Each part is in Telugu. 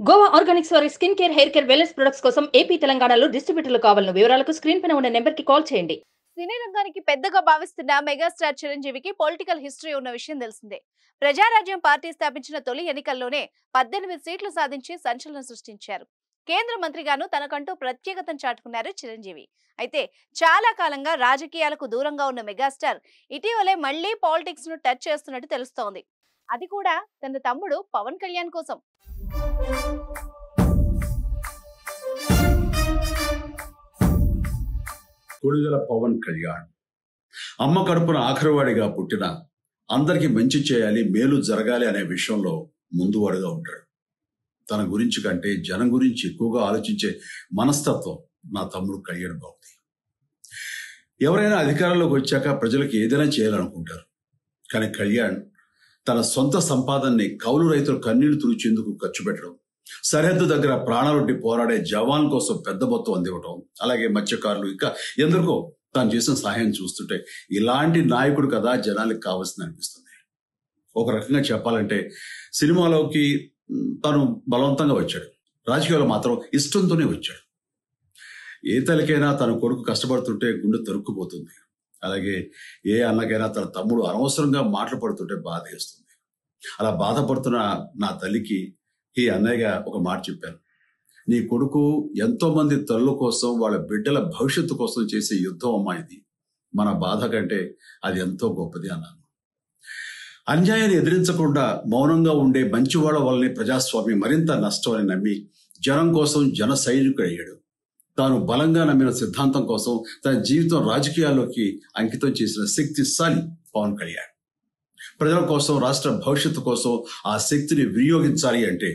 గోవా ఆర్గానిక్స్ వారి skin care, hair care, wellness products కోసం ఏపీ, తెలంగాణలో డిస్ట్రిబ్యూటర్లు కావాలను వివరాలకు స్క్రీన్ పైన ఉన్న నెంబర్ కి కాల్ చేయండి. సినీ రంగానికి పెద్దగా భావిస్తున్న మెగాస్టార్ చిరంజీవికి పొలిటికల్ హిస్టరీ ఉన్న విషయం తెలిసిందే. ప్రజారాజ్యం పార్టీ స్థాపించిన తొలి ఎన్నికల్లోనే 18 సీట్లు సాధించి సంచలనం సృష్టించారు. కేంద్ర మంత్రిగాను తనకంటూ ప్రత్యేకతను చాటుకున్నారు చిరంజీవి. అయితే చాలా కాలంగా రాజకీయాలకు దూరంగా ఉన్న మెగాస్టార్ ఇటీవలే మళ్లీ పాలిటిక్స్ ను టచ్ చేస్తున్నట్టు తెలుస్తోంది. అది కూడా తన తమ్ముడు పవన్ కళ్యాణ్ కోసం. కొడుదల పవన్ కళ్యాణ్ అమ్మ కడుపున ఆఖరివాడిగా పుట్టిన అందరికీ మంచి చేయాలి, మేలు జరగాలి అనే విషయంలో ముందువాడుగా ఉంటాడు. తన గురించి కంటే జనం గురించి ఎక్కువగా ఆలోచించే మనస్తత్వం నా తమ్ముడు కళ్యాణ్ బాబుది. ఎవరైనా అధికారంలోకి వచ్చాక ప్రజలకు ఏదైనా చేయాలనుకుంటారు. కానీ కళ్యాణ్ తన సొంత సంపాదనని కౌలు రైతులు కన్నీళ్లు తుడిచేందుకు ఖర్చు పెట్టడం, సరిహద్దు దగ్గర ప్రాణాలొడ్డి పోరాడే జవాన్ కోసం పెద్ద మొత్తం అందివ్వటం, అలాగే మత్స్యకారులు ఇంకా ఎందరికో తాను చేసిన సహాయం చూస్తుంటే ఇలాంటి నాయకుడు కదా జనానికి కావాల్సింది అనిపిస్తుంది. ఒక రకంగా చెప్పాలంటే సినిమాలోకి తను బలవంతంగా వచ్చాడు, రాజకీయాలు మాత్రం ఇష్టంతోనే వచ్చాడు. ఏ తల్లికైనా తన కొడుకు కష్టపడుతుంటే గుండె తరుక్కుపోతుంది. అలాగే ఏ అన్నకైనా తన తమ్ముడు అనవసరంగా మాటలు పడుతుంటే బాధ వేస్తుంది. అలా బాధపడుతున్న నా తల్లికి ఈ అన్నయ్యగా ఒక మాట చెప్పాను. నీ కొడుకు ఎంతో మంది తల్లుల కోసం, వాళ్ళ బిడ్డల భవిష్యత్తు కోసం చేసే యుద్ధం అమ్మా ఇది. మన బాధ కంటే అది ఎంతో గొప్పది అన్నాను. అన్యాయాన్ని ఎదిరించకుండా మౌనంగా ఉండే మంచివాళ్ల వల్లనే ప్రజాస్వామ్యం మరింత నష్టం అని నమ్మి జనం కోసం జన సైనికుడు అయ్యాడు. తాను బలంగా నమ్మిన సిద్ధాంతం కోసం తన జీవితం రాజకీయాల్లోకి అంకితం చేసిన శక్తిశాలి పవన్ కళ్యాణ్. ప్రజల కోసం, రాష్ట్ర భవిష్యత్తు కోసం ఆ శక్తిని వినియోగించాలి అంటే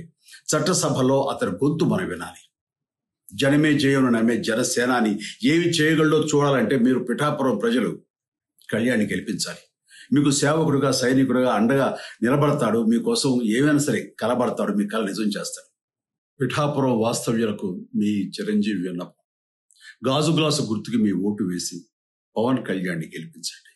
చట్టసభలో అతని గొంతు మనం వినాలి. జనమే జయను నమ్మే జనసేనాని ఏమి చేయగలడో చూడాలంటే మీరు పిఠాపురం ప్రజలు కళ్యాణ్ని గెలిపించాలి. మీకు సేవకుడుగా, సైనికుడుగా అండగా నిలబడతాడు. మీకోసం ఏమైనా సరే కలబడతాడు, మీ కళ నిజం చేస్తాడు. పిఠాపురం వాస్తవ్యులకు మీ చిరంజీవి విన్నపం, గాజు గ్లాసు గుర్తుకి మీ ఓటు వేసి పవన్ కళ్యాణ్ని గెలిపించండి.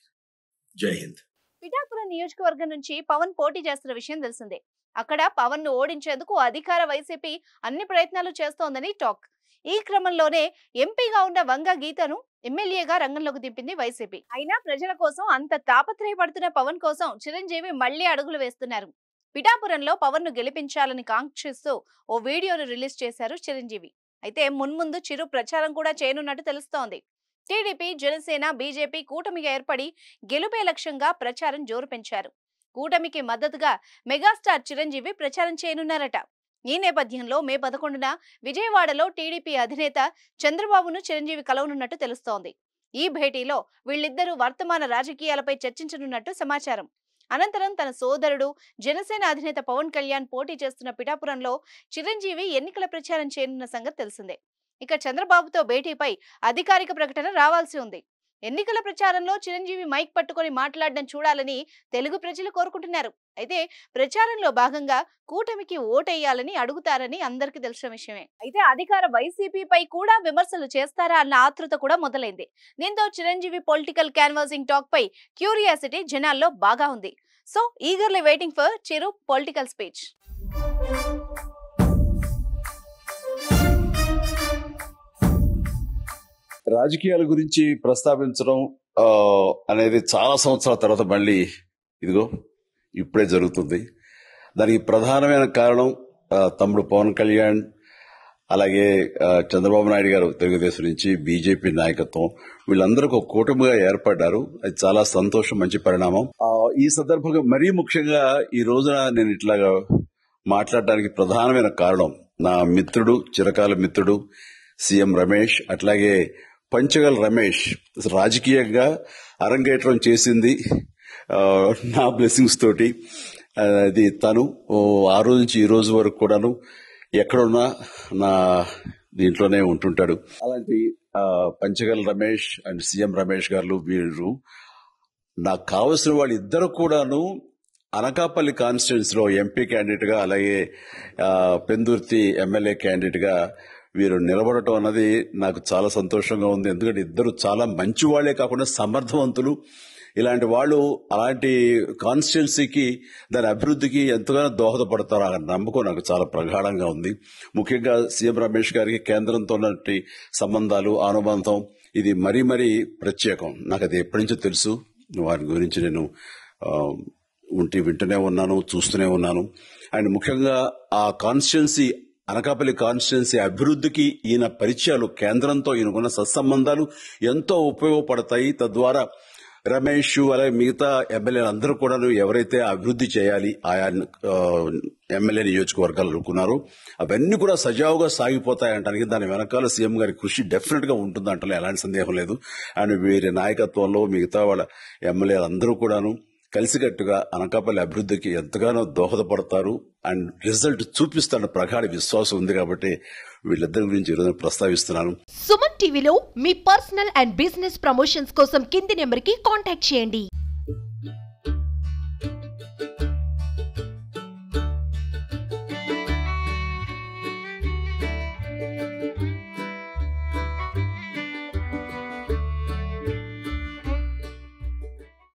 జై హింద్. పిఠాపురం నియోజకవర్గం నుంచి పవన్ పోటీ చేస్తున్న విషయం తెలిసిందే. అక్కడ పవన్ ను ఓడించేందుకు అధికార వైసీపీ అన్ని ప్రయత్నాలు చేస్తోందని టాక్. ఈ క్రమంలోనే ఎంపీగా ఉన్న వంగ గీతను ఎమ్మెల్యేగా రంగంలోకి దింపింది వైసీపీ. అయినా ప్రజల కోసం అంత తాపత్రయపడుతున్న పవన్ కోసం చిరంజీవి మళ్లీ అడుగులు వేస్తున్నారు. పిఠాపురంలో పవన్ ను గెలిపించాలని కాంక్షిస్తూ ఓ వీడియోను రిలీజ్ చేశారు చిరంజీవి. అయితే మున్ముందు చిరు ప్రచారం కూడా చేయనున్నట్టు తెలుస్తోంది. టీడీపీ, జనసేన, బీజేపీ కూటమిగా ఏర్పడి గెలుపే లక్ష్యంగా ప్రచారం జోరు పెంచారు. కూటమికి మద్దతుగా మెగాస్టార్ చిరంజీవి ప్రచారం చేయనున్నారట. ఈ నేపథ్యంలో మే 11న విజయవాడలో టీడీపీ అధినేత చంద్రబాబును చిరంజీవి కలవనున్నట్టు తెలుస్తోంది. ఈ భేటీలో వీళ్ళిద్దరూ వర్తమాన రాజకీయాలపై చర్చించనున్నట్టు సమాచారం. అనంతరం తన సోదరుడు జనసేన అధినేత పవన్ కళ్యాణ్ పోటీ చేస్తున్న పిఠాపురంలో చిరంజీవి ఎన్నికల ప్రచారం చేయనున్న సంగతి తెలిసిందే. ఇక చంద్రబాబుతో భేటీపై అధికారిక ప్రకటన రావాల్సి ఉంది. ఎన్నికల ప్రచారంలో చిరంజీవి మైక్ పట్టుకొని మాట్లాడడం చూడాలని తెలుగు ప్రజలు కోరుకుంటున్నారు. అయితే ప్రచారంలో భాగంగా కూటమికి ఓటేయాలని అడుగుతారని అందరికీ తెలిసిన విషయమే. అయితే అధికార వైసీపీపై కూడా విమర్శలు చేస్తారా అన్న ఆతృత కూడా మొదలైంది. దీంతో చిరంజీవి పొలిటికల్ క్యాన్వాసింగ్ టాక్ పై క్యూరియాసిటీ జనాల్లో బాగా ఉంది. So eagerly waiting for Chiru political speech. రాజకీయాల గురించి ప్రస్తావించడం అనేది చాలా సంవత్సరాల తర్వాత మళ్ళీ ఇదిగో ఇప్పుడే జరుగుతుంది. దానికి ప్రధానమైన కారణం తమ్ముడు పవన్ కళ్యాణ్, అలాగే చంద్రబాబు నాయుడు గారు తెలుగుదేశం నుంచి, బీజేపీ నాయకత్వం వీళ్ళందరూ ఒక కూటమిగా ఏర్పడ్డారు. అది చాలా సంతోషం, మంచి పరిణామం. ఈ సందర్భంగా మరీ ముఖ్యంగా ఈ రోజున నేను ఇట్లాగా మాట్లాడడానికి ప్రధానమైన కారణం నా మిత్రుడు, చిరకాల మిత్రుడు సీఎం రమేష్, అట్లాగే పంచగల్ రమేష్ రాజకీయంగా అరంగేట్రం చేసింది నా బ్లెస్సింగ్స్ తోటి. అది తను ఆ రోజు నుంచి ఈ రోజు వరకు కూడాను ఎక్కడున్నా నా దీంట్లోనే ఉంటుంటాడు. అలాంటి పంచగల్ రమేష్ అండ్ సీఎం రమేష్ గారు వీరు నాకు కావలసిన వాళ్ళు ఇద్దరు కూడాను అనకాపల్లి కాన్స్టిట్యున్సీ లో ఎంపీ క్యాండిడేట్ గా, అలాగే పెందుర్తి ఎమ్మెల్యే క్యాండిడేట్ గా వీరు నిలబడటం అన్నది నాకు చాలా సంతోషంగా ఉంది. ఎందుకంటే ఇద్దరు చాలా మంచి వాళ్లే కాకుండా సమర్థవంతులు, ఇలాంటి వాళ్ళు అలాంటి కాన్స్టిట్యున్సీకి దాని అభివృద్ధికి ఎంతగానో దోహదపడతారు అనే నమ్మకం నాకు చాలా ప్రగాఢంగా ఉంది. ముఖ్యంగా సీఎం రమేష్ గారికి కేంద్రంతో ఉన్నటువంటి సంబంధాలు, అనుబంధం ఇది మరీ మరీ ప్రత్యేకం. నాకు అది ఎప్పటి నుంచో తెలుసు. వారి గురించి నేను వింటూనే ఉన్నాను, చూస్తూనే ఉన్నాను. అండ్ ముఖ్యంగా ఆ కాన్స్టిట్యున్సీ, అనకాపల్లి కాన్స్టిట్యున్సీ అభివృద్ధికి ఈయన పరిచయాలు, కేంద్రంతో ఈయనకున్న సత్సంబంధాలు ఎంతో ఉపయోగపడతాయి. తద్వారా రమేష్ అలాగే మిగతా ఎమ్మెల్యేలు అందరూ కూడా ఎవరైతే అభివృద్ధి చేయాలి ఆయా ఎమ్మెల్యే నియోజకవర్గాలు అనుకున్నారో అవన్నీ కూడా సజావుగా సాగిపోతాయంటానికి దాని వెనకాల సీఎం గారి కృషి డెఫినెట్ గా ఉంటుందంటే ఎలాంటి సందేహం లేదు. అండ్ వీరి నాయకత్వంలో మిగతా వాళ్ళ ఎమ్మెల్యేలు అందరూ కూడాను కలిసికట్టుగా అనకాపల్లి అభివృద్ధికి ఎంతగానో దోహదపడతారు అండ్ రిజల్ట్ చూపిస్తారన్న ప్రగాఢ విశ్వాసం ఉంది. కాబట్టి వీళ్ళిద్దరి గురించి ఈరోజు ప్రస్తావిస్తున్నాను. సుమన్ టీవీలో మీ పర్సనల్ అండ్ బిజినెస్ ప్రమోషన్స్ కోసం కింది నెంబర్కి కాంటాక్ట్ చేయండి.